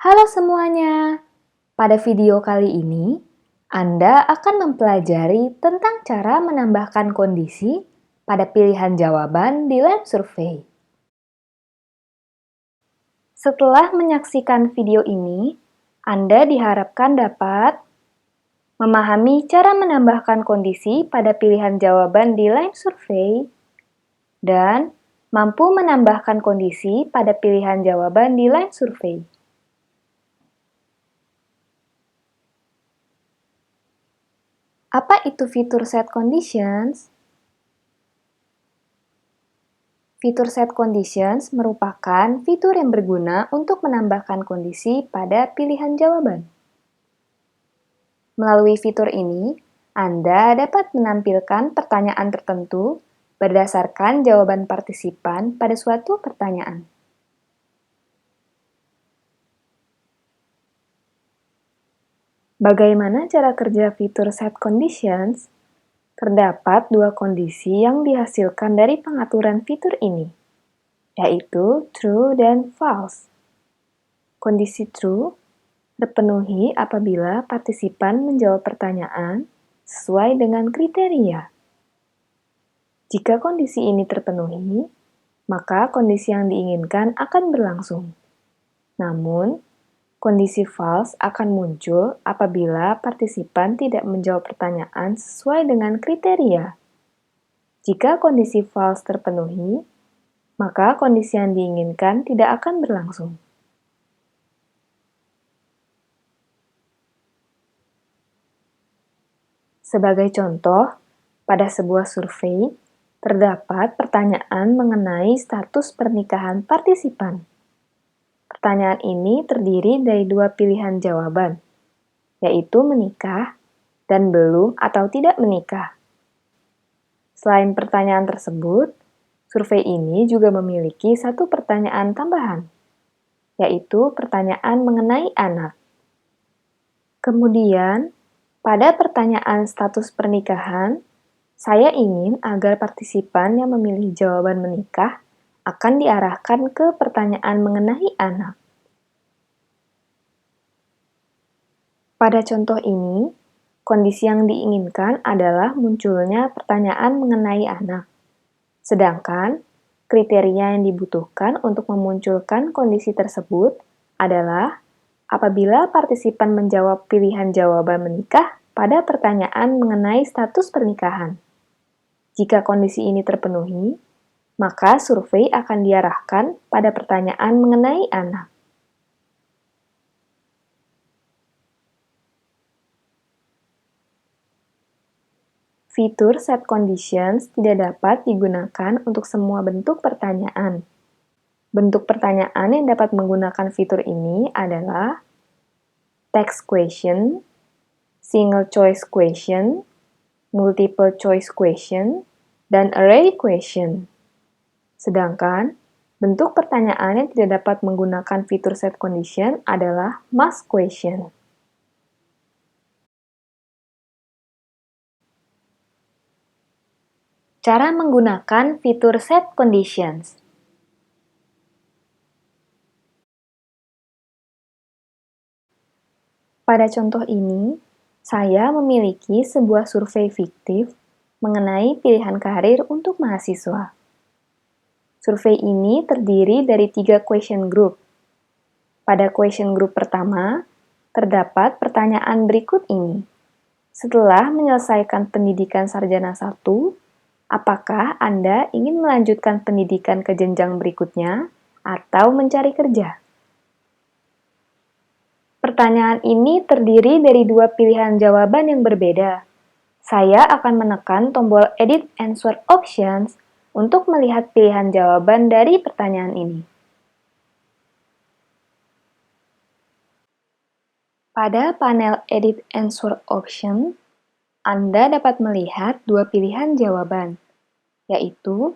Halo semuanya, pada video kali ini Anda akan mempelajari tentang cara menambahkan kondisi pada pilihan jawaban di lab survei. Setelah menyaksikan video ini, Anda diharapkan dapat memahami cara menambahkan kondisi pada pilihan jawaban di line survei dan mampu menambahkan kondisi pada pilihan jawaban di line survei. Apa itu fitur set conditions? Fitur set conditions merupakan fitur yang berguna untuk menambahkan kondisi pada pilihan jawaban. Melalui fitur ini, Anda dapat menampilkan pertanyaan tertentu berdasarkan jawaban partisipan pada suatu pertanyaan. Bagaimana cara kerja fitur set conditions? Terdapat dua kondisi yang dihasilkan dari pengaturan fitur ini, yaitu true dan false. Kondisi true terpenuhi apabila partisipan menjawab pertanyaan sesuai dengan kriteria. Jika kondisi ini terpenuhi, maka kondisi yang diinginkan akan berlangsung. Namun, kondisi false akan muncul apabila partisipan tidak menjawab pertanyaan sesuai dengan kriteria. Jika kondisi false terpenuhi, maka kondisi yang diinginkan tidak akan berlangsung. Sebagai contoh, pada sebuah survei, terdapat pertanyaan mengenai status pernikahan partisipan. Pertanyaan ini terdiri dari dua pilihan jawaban, yaitu menikah dan belum atau tidak menikah. Selain pertanyaan tersebut, survei ini juga memiliki satu pertanyaan tambahan, yaitu pertanyaan mengenai anak. Kemudian, pada pertanyaan status pernikahan, saya ingin agar partisipan yang memilih jawaban menikah akan diarahkan ke pertanyaan mengenai anak. Pada contoh ini, kondisi yang diinginkan adalah munculnya pertanyaan mengenai anak. Sedangkan, kriteria yang dibutuhkan untuk memunculkan kondisi tersebut adalah apabila partisipan menjawab pilihan jawaban menikah pada pertanyaan mengenai status pernikahan. Jika kondisi ini terpenuhi, maka survei akan diarahkan pada pertanyaan mengenai anak. Fitur set conditions tidak dapat digunakan untuk semua bentuk pertanyaan. Bentuk pertanyaan yang dapat menggunakan fitur ini adalah text question, single choice question, multiple choice question, dan array question. Sedangkan, bentuk pertanyaan yang tidak dapat menggunakan fitur set condition adalah must question. Cara menggunakan fitur set conditions. Pada contoh ini, saya memiliki sebuah survei fiktif mengenai pilihan karir untuk mahasiswa. Survei ini terdiri dari 3 question group. Pada question group pertama, terdapat pertanyaan berikut ini. Setelah menyelesaikan pendidikan sarjana 1, apakah Anda ingin melanjutkan pendidikan ke jenjang berikutnya atau mencari kerja? Pertanyaan ini terdiri dari dua pilihan jawaban yang berbeda. Saya akan menekan tombol Edit Answer Options untuk melihat pilihan jawaban dari pertanyaan ini. Pada panel Edit Answer Option, Anda dapat melihat dua pilihan jawaban, yaitu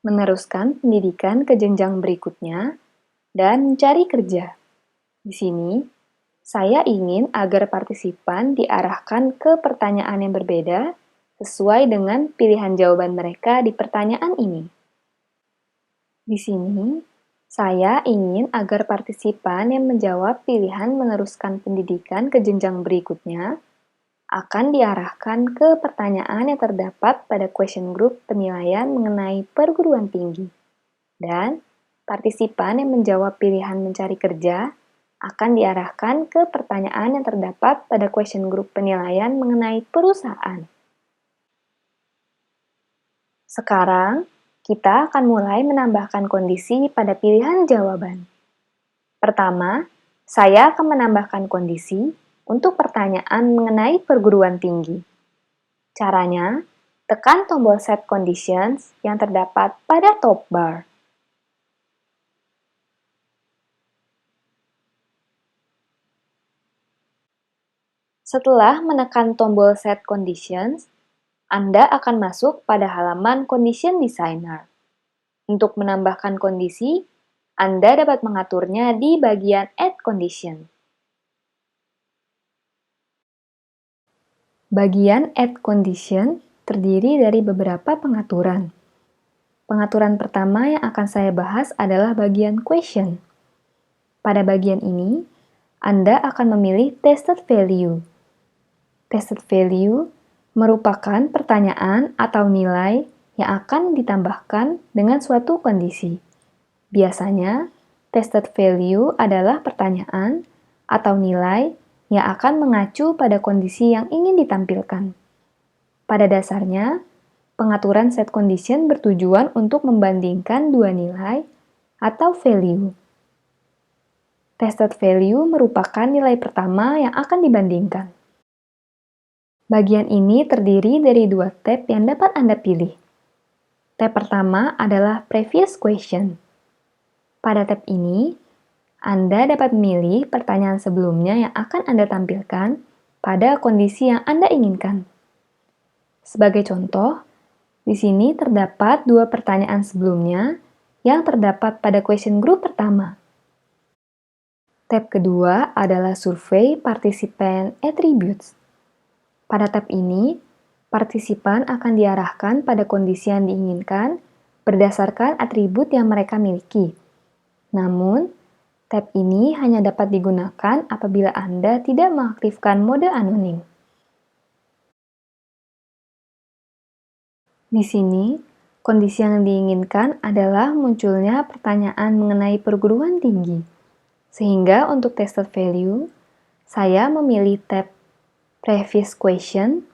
meneruskan pendidikan ke jenjang berikutnya dan mencari kerja. Di sini, saya ingin agar partisipan diarahkan ke pertanyaan yang berbeda sesuai dengan pilihan jawaban mereka di pertanyaan ini. Di sini, Saya ingin agar partisipan yang menjawab pilihan meneruskan pendidikan ke jenjang berikutnya akan diarahkan ke pertanyaan yang terdapat pada question group penilaian mengenai perguruan tinggi. Dan partisipan yang menjawab pilihan mencari kerja akan diarahkan ke pertanyaan yang terdapat pada question group penilaian mengenai perusahaan. Sekarang, kita akan mulai menambahkan kondisi pada pilihan jawaban. Pertama, saya akan menambahkan kondisi untuk pertanyaan mengenai perguruan tinggi. Caranya, tekan tombol Set Conditions yang terdapat pada top bar. Setelah menekan tombol Set Conditions, Anda akan masuk pada halaman Condition Designer. Untuk menambahkan kondisi, Anda dapat mengaturnya di bagian Add Condition. Bagian Add Condition terdiri dari beberapa pengaturan. Pengaturan pertama yang akan saya bahas adalah bagian Question. Pada bagian ini, Anda akan memilih Tested Value. Tested Value merupakan pertanyaan atau nilai yang akan ditambahkan dengan suatu kondisi. Biasanya, Tested Value adalah pertanyaan atau nilai yang akan mengacu pada kondisi yang ingin ditampilkan. Pada dasarnya, pengaturan set condition bertujuan untuk membandingkan dua nilai atau value. Tested value merupakan nilai pertama yang akan dibandingkan. Bagian ini terdiri dari dua tab yang dapat Anda pilih. Tab pertama adalah Previous Question. Pada tab ini, Anda dapat memilih pertanyaan sebelumnya yang akan Anda tampilkan pada kondisi yang Anda inginkan. Sebagai contoh, di sini terdapat dua pertanyaan sebelumnya yang terdapat pada question group pertama. Tab kedua adalah Survey Participant Attributes. Pada tab ini, partisipan akan diarahkan pada kondisi yang diinginkan berdasarkan atribut yang mereka miliki. Namun, tab ini hanya dapat digunakan apabila Anda tidak mengaktifkan mode anonim. Di sini, kondisi yang diinginkan adalah munculnya pertanyaan mengenai perguruan tinggi. Sehingga untuk tested value, saya memilih tab Previous Question,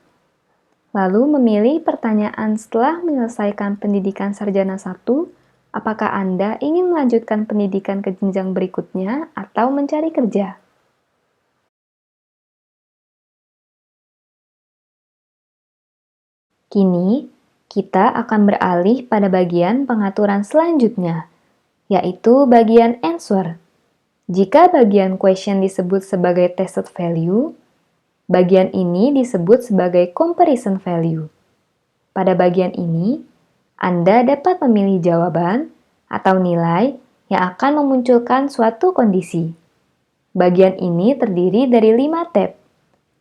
lalu memilih pertanyaan setelah menyelesaikan pendidikan sarjana 1, apakah Anda ingin melanjutkan pendidikan ke jenjang berikutnya atau mencari kerja? Kini, kita akan beralih pada bagian pengaturan selanjutnya, yaitu bagian Answer. Jika bagian question disebut sebagai tested value, bagian ini disebut sebagai comparison value. Pada bagian ini, Anda dapat memilih jawaban atau nilai yang akan memunculkan suatu kondisi. Bagian ini terdiri dari 5 tab.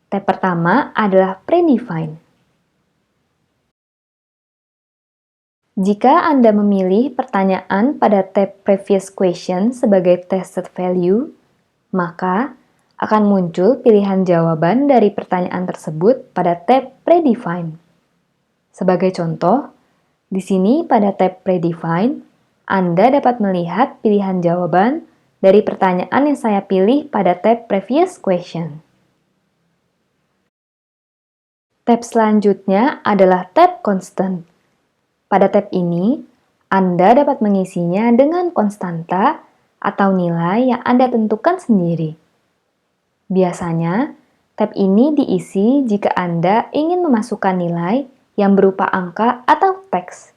Tab pertama adalah Predefine. Jika Anda memilih pertanyaan pada tab Previous Question sebagai tested value, maka akan muncul pilihan jawaban dari pertanyaan tersebut pada tab Predefine. Sebagai contoh, di sini pada tab Predefine, Anda dapat melihat pilihan jawaban dari pertanyaan yang saya pilih pada tab Previous Question. Tab selanjutnya adalah tab Constant. Pada tab ini, Anda dapat mengisinya dengan konstanta atau nilai yang Anda tentukan sendiri. Biasanya, tab ini diisi jika Anda ingin memasukkan nilai yang berupa angka atau teks.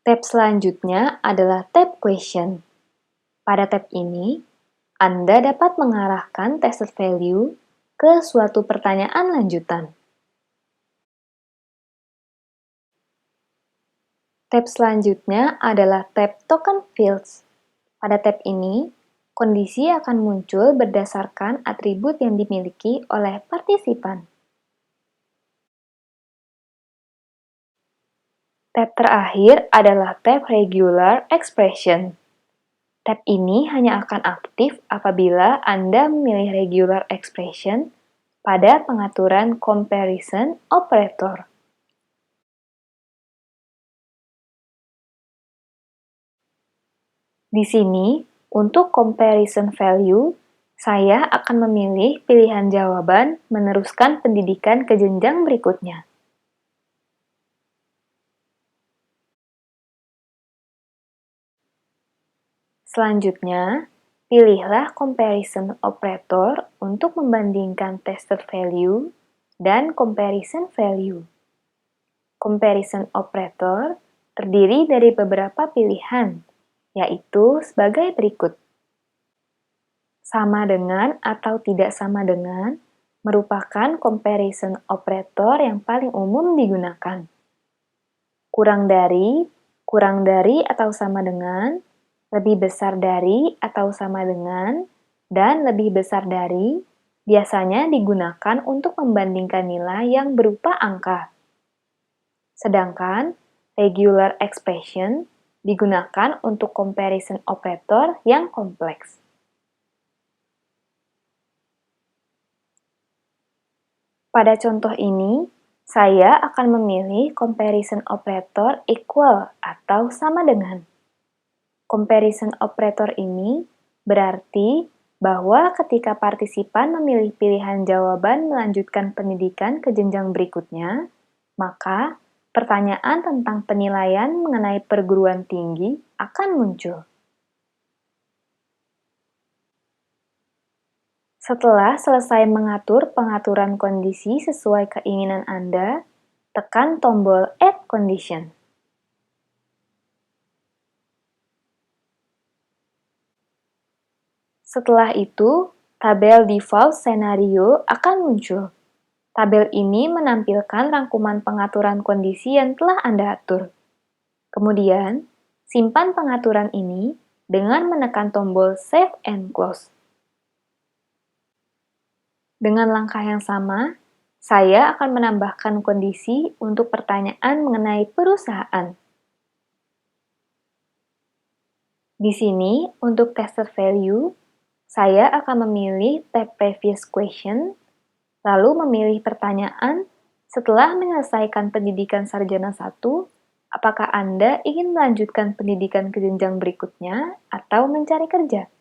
Tab selanjutnya adalah tab Question. Pada tab ini, Anda dapat mengarahkan tested value ke suatu pertanyaan lanjutan. Tab selanjutnya adalah tab Token Fields. Pada tab ini, kondisi akan muncul berdasarkan atribut yang dimiliki oleh partisipan. Tab terakhir adalah tab Regular Expression. Tab ini hanya akan aktif apabila Anda memilih Regular Expression pada pengaturan Comparison Operator. Di sini, untuk Comparison Value, saya akan memilih pilihan jawaban meneruskan pendidikan ke jenjang berikutnya. Selanjutnya, pilihlah comparison operator untuk membandingkan tested value dan comparison value. Comparison operator terdiri dari beberapa pilihan, yaitu sebagai berikut. Sama dengan atau tidak sama dengan merupakan comparison operator yang paling umum digunakan. Kurang dari atau sama dengan, lebih besar dari atau sama dengan, dan lebih besar dari biasanya digunakan untuk membandingkan nilai yang berupa angka. Sedangkan regular expression digunakan untuk comparison operator yang kompleks. Pada contoh ini, saya akan memilih comparison operator equal atau sama dengan. Comparison operator ini berarti bahwa ketika partisipan memilih pilihan jawaban melanjutkan pendidikan ke jenjang berikutnya, maka pertanyaan tentang penilaian mengenai perguruan tinggi akan muncul. Setelah selesai mengatur pengaturan kondisi sesuai keinginan Anda, tekan tombol Add Condition. Setelah itu, tabel default scenario akan muncul. Tabel ini menampilkan rangkuman pengaturan kondisi yang telah Anda atur. Kemudian, simpan pengaturan ini dengan menekan tombol Save and Close. Dengan langkah yang sama, saya akan menambahkan kondisi untuk pertanyaan mengenai perusahaan. Di sini, untuk tested value, saya akan memilih tab Previous Question, lalu memilih pertanyaan setelah menyelesaikan pendidikan sarjana 1, apakah Anda ingin melanjutkan pendidikan ke jenjang berikutnya atau mencari kerja?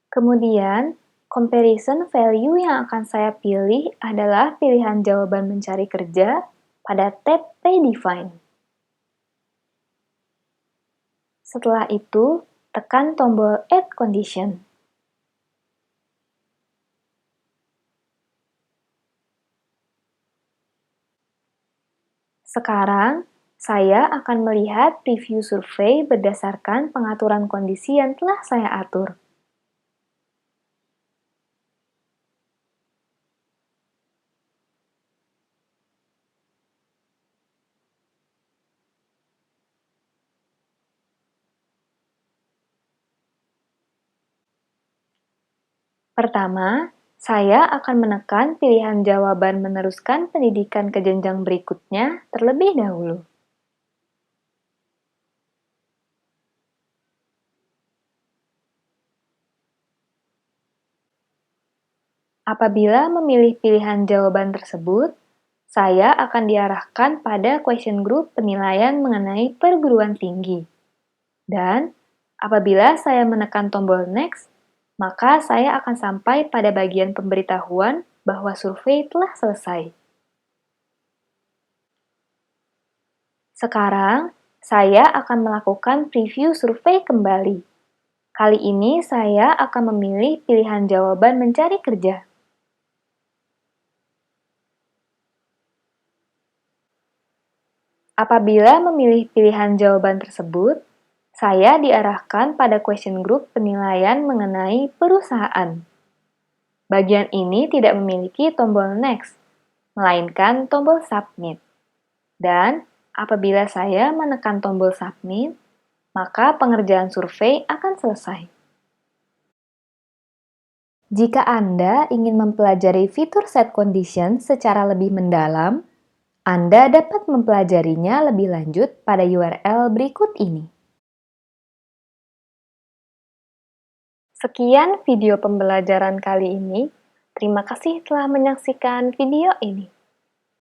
Kemudian, comparison value yang akan saya pilih adalah pilihan jawaban mencari kerja pada tab Predefine. Setelah itu, tekan tombol Add Condition. Sekarang, saya akan melihat preview survei berdasarkan pengaturan kondisi yang telah saya atur. Pertama, saya akan menekan pilihan jawaban meneruskan pendidikan ke jenjang berikutnya terlebih dahulu. Apabila memilih pilihan jawaban tersebut, saya akan diarahkan pada question group penilaian mengenai perguruan tinggi. Dan, apabila saya menekan tombol Next, maka saya akan sampai pada bagian pemberitahuan bahwa survei telah selesai. Sekarang, saya akan melakukan preview survei kembali. Kali ini saya akan memilih pilihan jawaban mencari kerja. Apabila memilih pilihan jawaban tersebut, saya diarahkan pada question group penilaian mengenai perusahaan. Bagian ini tidak memiliki tombol Next, melainkan tombol Submit. Dan apabila saya menekan tombol Submit, maka pengerjaan survei akan selesai. Jika Anda ingin mempelajari fitur set condition secara lebih mendalam, Anda dapat mempelajarinya lebih lanjut pada URL berikut ini. Sekian video pembelajaran kali ini. Terima kasih telah menyaksikan video ini.